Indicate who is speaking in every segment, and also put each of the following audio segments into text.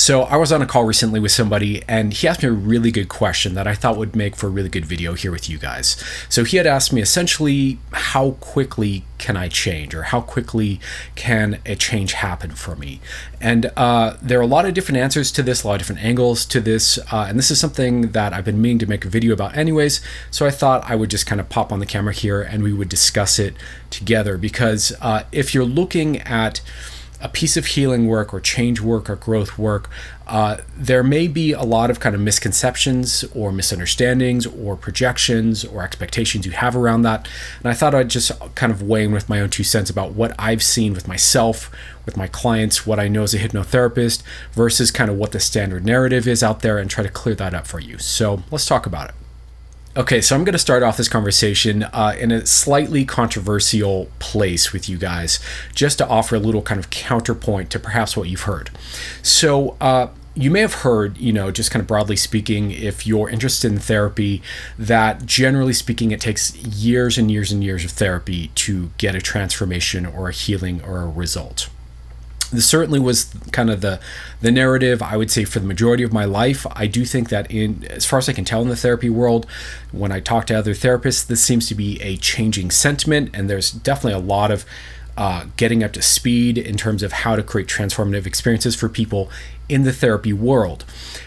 Speaker 1: So I was on a call recently with somebody and he asked me a really good question that I thought would make for a really good video here with you guys. So he had asked me essentially, how quickly can I change, or how quickly can a change happen for me? And there are a lot of different answers to this, a lot of different angles to this. And this is something that I've been meaning to make a video about anyways. So I thought I would just kind of pop on the camera here and we would discuss it together, because if you're looking at a piece of healing work or change work or growth work, there may be a lot of kind of misconceptions or misunderstandings or projections or expectations you have around that. And I thought I'd just kind of weigh in with my own 2 cents about what I've seen with myself, with my clients, what I know as a hypnotherapist versus kind of what the standard narrative is out there, and try to clear that up for you. So let's talk about it. Okay, so I'm going to start off this conversation in a slightly controversial place with you guys, just to offer a little kind of counterpoint to perhaps what you've heard. So you may have heard, just kind of broadly speaking, if you're interested in therapy, that generally speaking, it takes years and years and years of therapy to get a transformation or a healing or a result. This certainly was kind of the narrative, I would say, for the majority of my life. I do think that as far as I can tell in the therapy world, when I talk to other therapists, this seems to be a changing sentiment, and there's definitely a lot of getting up to speed in terms of how to create transformative experiences for people in the therapy world.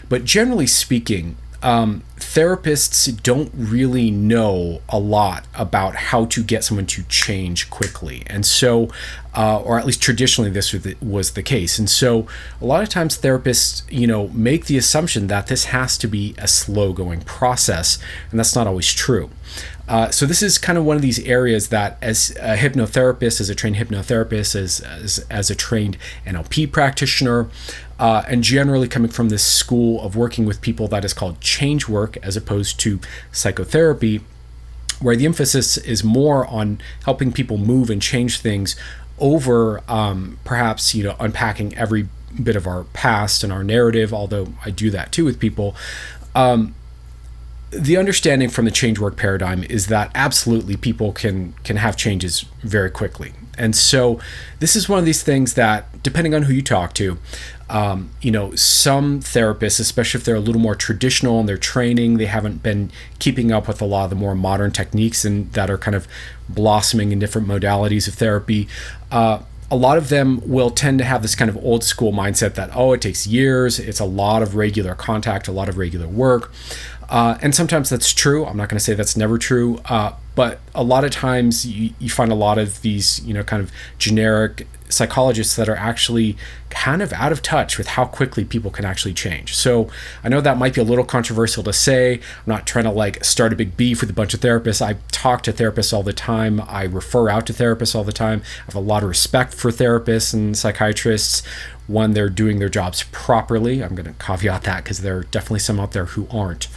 Speaker 1: But generally speaking, therapists don't really know a lot about how to get someone to change quickly. And so, or at least traditionally this was the case. And so a lot of times therapists, make the assumption that this has to be a slow going process, and that's not always true. So this is kind of one of these areas that as a hypnotherapist, as a trained hypnotherapist, as a trained NLP practitioner, and generally coming from this school of working with people that is called change work as opposed to psychotherapy, where the emphasis is more on helping people move and change things over perhaps, unpacking every bit of our past and our narrative, although I do that too with people. The understanding from the change work paradigm is that absolutely people can have changes very quickly. And so this is one of these things that, depending on who you talk to, some therapists, especially if they're a little more traditional in their training, they haven't been keeping up with a lot of the more modern techniques and that are kind of blossoming in different modalities of therapy. A lot of them will tend to have this kind of old school mindset that, it takes years, it's a lot of regular contact, a lot of regular work. And sometimes that's true. I'm not going to say that's never true. But a lot of times you find a lot of these, kind of generic psychologists that are actually kind of out of touch with how quickly people can actually change. So I know that might be a little controversial to say. I'm not trying to start a big beef with a bunch of therapists. I talk to therapists all the time. I refer out to therapists all the time. I have a lot of respect for therapists and psychiatrists when they're doing their jobs properly. I'm going to caveat that because there are definitely some out there who aren't.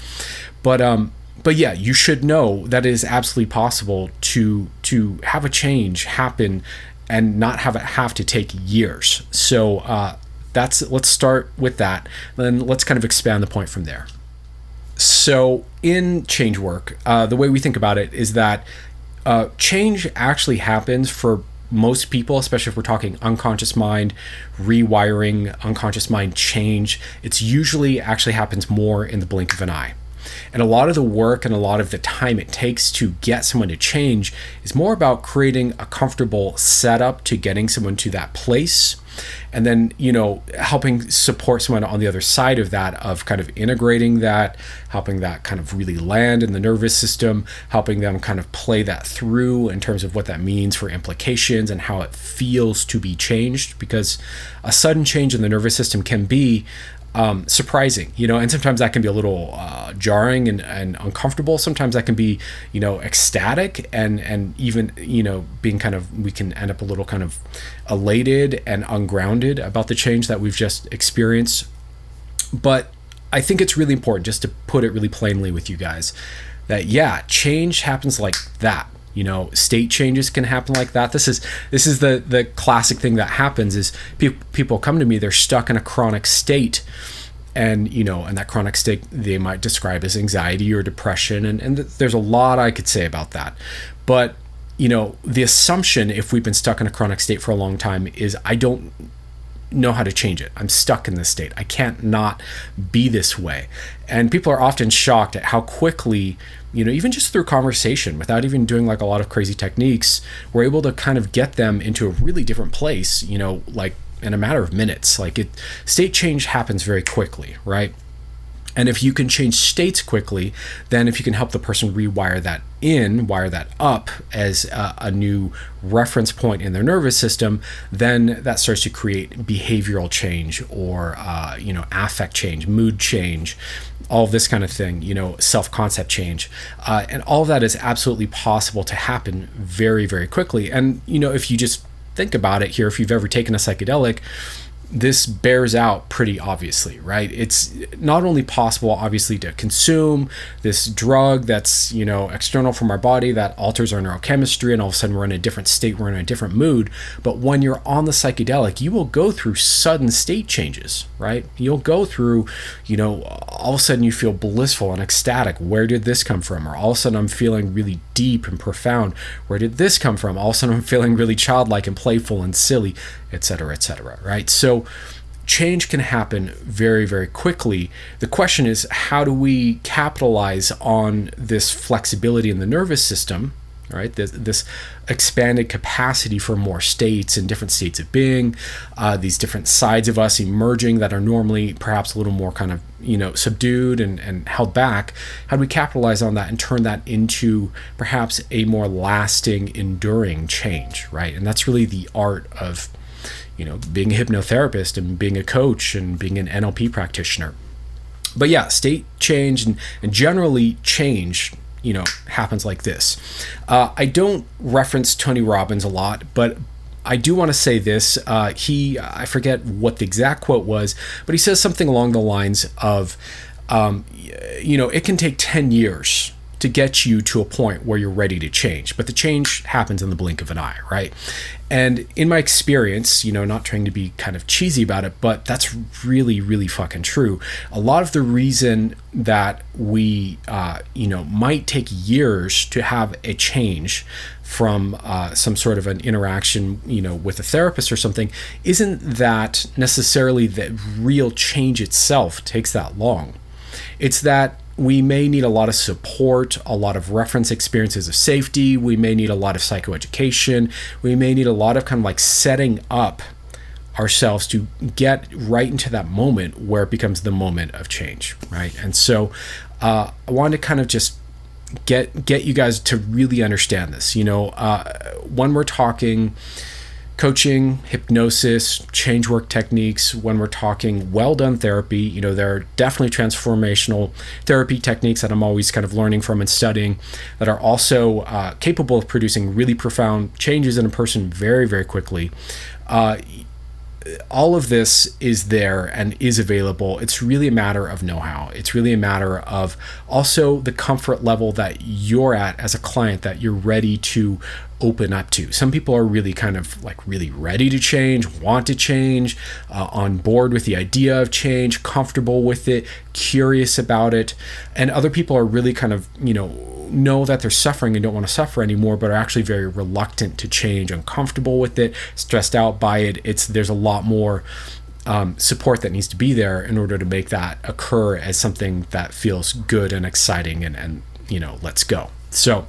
Speaker 1: But yeah, you should know that it is absolutely possible to have a change happen and not have it have to take years. So let's start with that. Then let's kind of expand the point from there. So in change work, the way we think about it is that change actually happens for most people, especially if we're talking unconscious mind, rewiring, unconscious mind change. It's usually actually happens more in the blink of an eye. And a lot of the work and a lot of the time it takes to get someone to change is more about creating a comfortable setup to getting someone to that place. And then, helping support someone on the other side of that, of kind of integrating that, helping that kind of really land in the nervous system, helping them kind of play that through in terms of what that means for implications and how it feels to be changed. Because a sudden change in the nervous system can be surprising, and sometimes that can be a little jarring and uncomfortable. Sometimes that can be, ecstatic and even, being kind of, we can end up a little kind of elated and ungrounded about the change that we've just experienced. But I think it's really important, just to put it really plainly with you guys, that change happens like that. State changes can happen like that. This is the classic thing that happens is people come to me, they're stuck in a chronic state, and and that chronic state they might describe as anxiety or depression, and there's a lot I could say about that. But the assumption, if we've been stuck in a chronic state for a long time, is I don't know how to change it. I'm stuck in this state. I can't not be this way. And people are often shocked at how quickly, even just through conversation, without even doing like a lot of crazy techniques, we're able to kind of get them into a really different place, like in a matter of minutes. State change happens very quickly, right? And if you can change states quickly, then if you can help the person rewire that up as a new reference point in their nervous system, then that starts to create behavioral change or, affect change, mood change, all of this kind of thing, self-concept change. And all of that is absolutely possible to happen very, very quickly. And, if you just think about it here, if you've ever taken a psychedelic, this bears out pretty obviously, right? It's not only possible, obviously, to consume this drug that's, external from our body that alters our neurochemistry, and all of a sudden we're in a different state, we're in a different mood. But when you're on the psychedelic, you will go through sudden state changes, right? You'll go through, all of a sudden you feel blissful and ecstatic. Where did this come from? Or all of a sudden I'm feeling really deep and profound. Where did this come from? All of a sudden I'm feeling really childlike and playful and silly, etc., right? So change can happen very, very quickly. The question is, how do we capitalize on this flexibility in the nervous system, right? This expanded capacity for more states and different states of being, these different sides of us emerging that are normally perhaps a little more kind of, subdued and held back. How do we capitalize on that and turn that into perhaps a more lasting, enduring change, right? And that's really the art of being a hypnotherapist and being a coach and being an NLP practitioner. But yeah, state change and generally change, happens like this. I don't reference Tony Robbins a lot, but I do want to say this. I forget what the exact quote was, but he says something along the lines of, it can take 10 years to get you to a point where you're ready to change, but the change happens in the blink of an eye, right? And in my experience, not trying to be kind of cheesy about it, but that's really, really fucking true. A lot of the reason that we, might take years to have a change from some sort of an interaction, with a therapist or something, isn't that necessarily the real change itself takes that long. It's that we may need a lot of support, a lot of reference experiences of safety. We may need a lot of psychoeducation. We may need a lot of kind of like setting up ourselves to get right into that moment where it becomes the moment of change, right? And so I wanted to kind of just get you guys to really understand this. When we're talking coaching, hypnosis, change work techniques, when we're talking well-done therapy, there are definitely transformational therapy techniques that I'm always kind of learning from and studying that are also capable of producing really profound changes in a person very, very quickly. All of this is there and is available. It's really a matter of know-how. It's really a matter of also the comfort level that you're at as a client, that you're ready to open up to. Some people are really kind of like really ready to change, want to change, on board with the idea of change, comfortable with it, curious about it. And other people are really kind of, know that they're suffering and don't want to suffer anymore, but are actually very reluctant to change, uncomfortable with it, stressed out by it. There's a lot more support that needs to be there in order to make that occur as something that feels good and exciting and let's go. So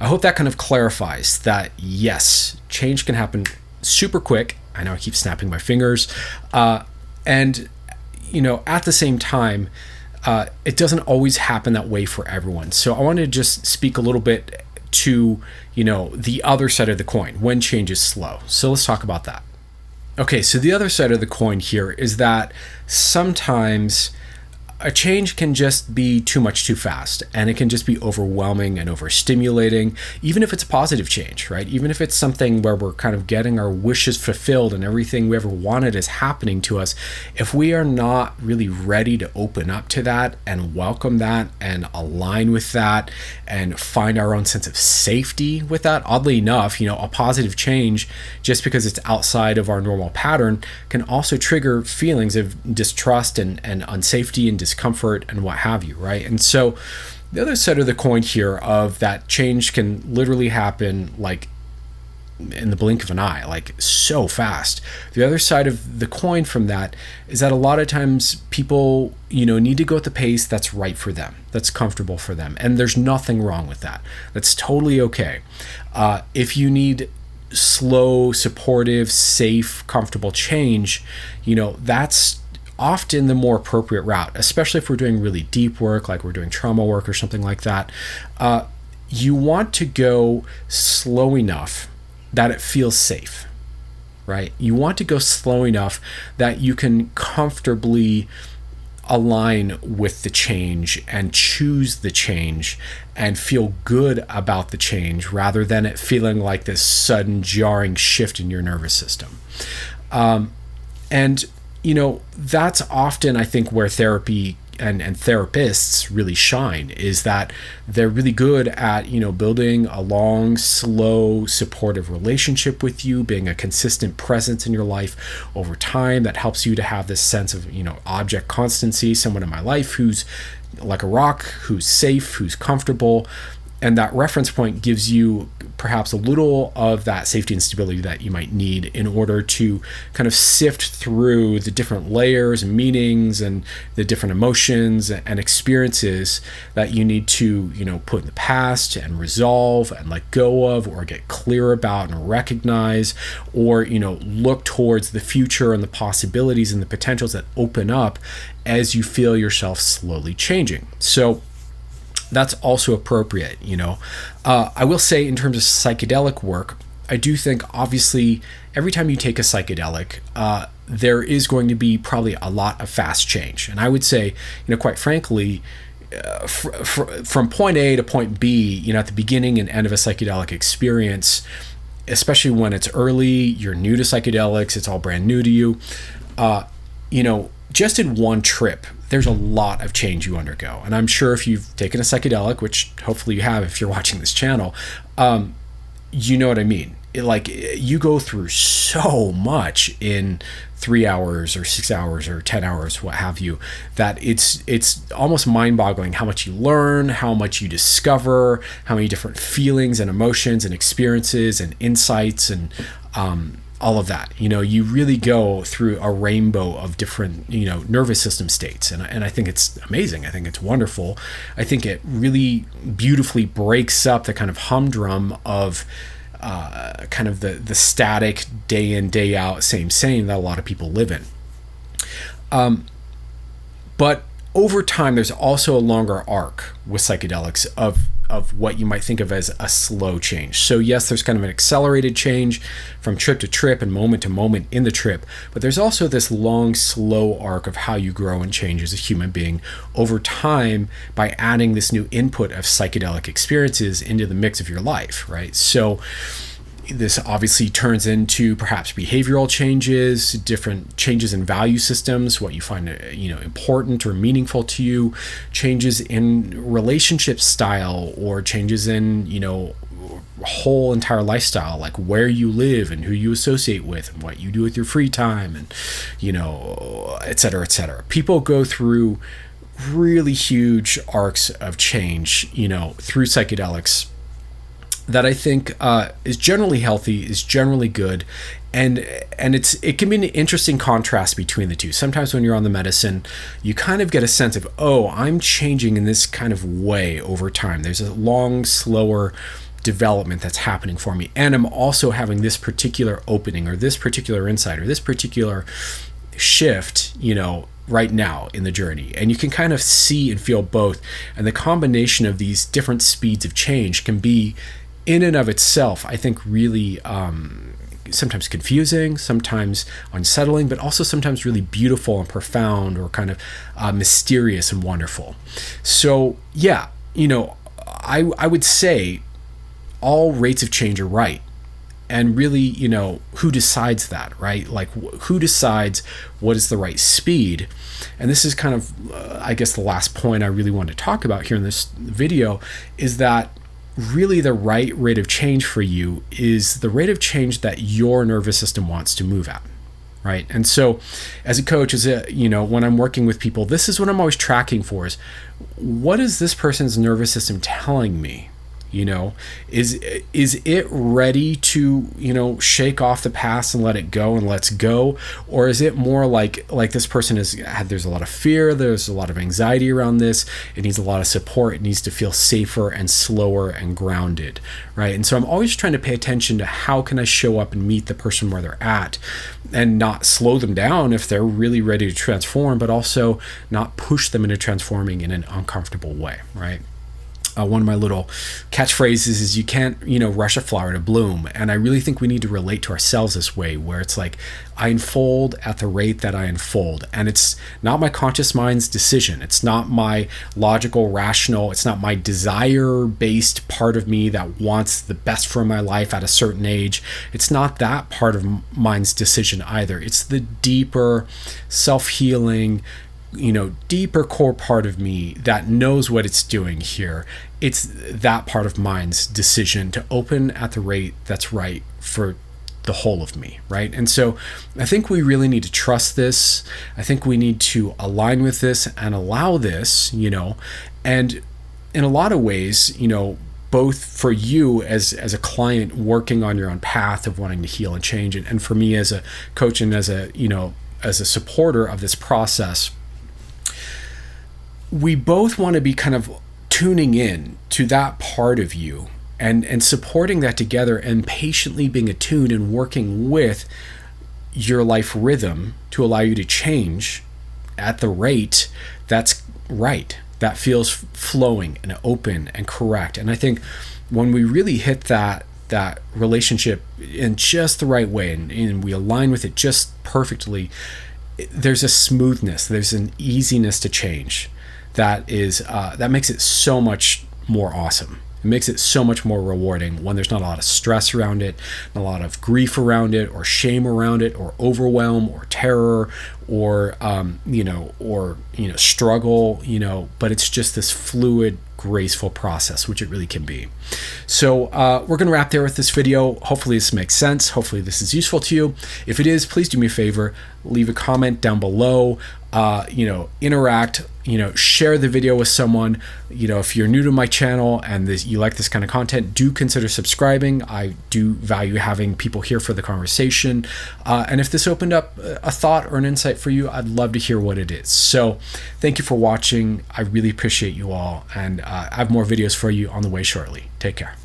Speaker 1: I hope that kind of clarifies that, yes, change can happen super quick. I know I keep snapping my fingers. And at the same time, it doesn't always happen that way for everyone. So I want to just speak a little bit to, the other side of the coin, when change is slow. So let's talk about that. Okay, so the other side of the coin here is that sometimes a change can just be too much too fast, and it can just be overwhelming and overstimulating, even if it's a positive change, right? Even if it's something where we're kind of getting our wishes fulfilled and everything we ever wanted is happening to us. If we are not really ready to open up to that and welcome that and align with that and find our own sense of safety with that, oddly enough, a positive change, just because it's outside of our normal pattern, can also trigger feelings of distrust and unsafety and discomfort and what have you, right? And so the other side of the coin here of that change can literally happen like in the blink of an eye, like so fast. The other side of the coin from that is that a lot of times people, need to go at the pace that's right for them, that's comfortable for them. And there's nothing wrong with that. That's totally okay. If you need slow, supportive, safe, comfortable change, that's often the more appropriate route, especially if we're doing really deep work, like we're doing trauma work or something like that. You want to go slow enough that it feels safe, right? You want to go slow enough that you can comfortably align with the change and choose the change and feel good about the change rather than it feeling like this sudden jarring shift in your nervous system. And that's often, I think, where therapy and therapists really shine, is that they're really good at, building a long, slow, supportive relationship with you, being a consistent presence in your life over time that helps you to have this sense of, object constancy, someone in my life who's like a rock, who's safe, who's comfortable. And that reference point gives you perhaps a little of that safety and stability that you might need in order to kind of sift through the different layers and meanings and the different emotions and experiences that you need to, put in the past and resolve and let go of, or get clear about and recognize, or, look towards the future and the possibilities and the potentials that open up as you feel yourself slowly changing. So that's also appropriate, I will say, in terms of psychedelic work, I do think, obviously, every time you take a psychedelic, there is going to be probably a lot of fast change. And I would say, quite frankly, from point A to point B, at the beginning and end of a psychedelic experience, especially when it's early, you're new to psychedelics, it's all brand new to you, just in one trip, there's a lot of change you undergo. And I'm sure if you've taken a psychedelic, which hopefully you have if you're watching this channel, you know what I mean. You go through so much in 3 hours or 6 hours or 10 hours, what have you, that it's almost mind-boggling how much you learn, how much you discover, how many different feelings and emotions and experiences and insights and all of that. You really go through a rainbow of different, nervous system states. And I think it's amazing. I think it's wonderful. I think it really beautifully breaks up the kind of humdrum of kind of the static day in, day out, same that a lot of people live in. But over time, there's also a longer arc with psychedelics of what you might think of as a slow change. So yes, there's kind of an accelerated change from trip to trip and moment to moment in the trip, but there's also this long, slow arc of how you grow and change as a human being over time by adding this new input of psychedelic experiences into the mix of your life, right? So this obviously turns into perhaps behavioral changes, different changes in value systems, what you find important or meaningful to you, changes in relationship style, or changes in whole entire lifestyle, like where you live and who you associate with and what you do with your free time, and et cetera, et cetera. People go through really huge arcs of change through psychedelics that I think is generally healthy, is generally good, and it can be an interesting contrast between the two. Sometimes when you're on the medicine, you kind of get a sense of, oh, I'm changing in this kind of way over time. There's a long, slower development that's happening for me, and I'm also having this particular opening or this particular insight or this particular shift, right now in the journey. And you can kind of see and feel both, and the combination of these different speeds of change can be, in and of itself, I think, really sometimes confusing, sometimes unsettling, but also sometimes really beautiful and profound, or kind of mysterious and wonderful. So yeah, I would say all rates of change are right. And really, who decides that, right? Like, who decides what is the right speed? And this is kind of, I guess, the last point I really want to talk about here in this video, is that really the right rate of change for you is the rate of change that your nervous system wants to move at, right? And so as a coach, when I'm working with people, this is what I'm always tracking for, is what is this person's nervous system telling me? You know, is it ready to, you know, shake off the past and let it go and let's go? Or is it more like this person there's a lot of fear, there's a lot of anxiety around this, it needs a lot of support, it needs to feel safer and slower and grounded, right? And so I'm always trying to pay attention to how can I show up and meet the person where they're at and not slow them down if they're really ready to transform, but also not push them into transforming in an uncomfortable way, right? One of my little catchphrases is you can't, you know, rush a flower to bloom. And I really think we need to relate to ourselves this way, where it's like I unfold at the rate that I unfold. And it's not my conscious mind's decision. It's not my logical, rational, it's not my desire-based part of me that wants the best for my life at a certain age. It's not that part of mine's decision either. It's the deeper self-healing, you know, deeper core part of me that knows what it's doing here. It's that part of mine's decision to open at the rate that's right for the whole of me, right? And so I think we really need to trust this. I think we need to align with this and allow this, you know, and in a lot of ways, you know, both for you as a client working on your own path of wanting to heal and change, and for me as a coach and as a, you know, as a supporter of this process, we both want to be kind of tuning in to that part of you and supporting that together and patiently being attuned and working with your life rhythm to allow you to change at the rate that's right, that feels flowing and open and correct. And I think when we really hit that relationship in just the right way and we align with it just perfectly, there's a smoothness, there's an easiness to change that makes it so much more awesome. It makes it so much more rewarding when there's not a lot of stress around it, not a lot of grief around it, or shame around it, or overwhelm, or terror, or struggle, you know. But it's just this fluid, graceful process, which it really can be. So we're going to wrap there with this video. Hopefully this makes sense. Hopefully this is useful to you. If it is, please do me a favor, leave a comment down below. Interact, share the video with someone. If you're new to my channel and you like this kind of content, do consider subscribing. I do value having people here for the conversation. And if this opened up a thought or an insight for you, I'd love to hear what it is. So thank you for watching. I really appreciate you all. And I have more videos for you on the way shortly. Take care.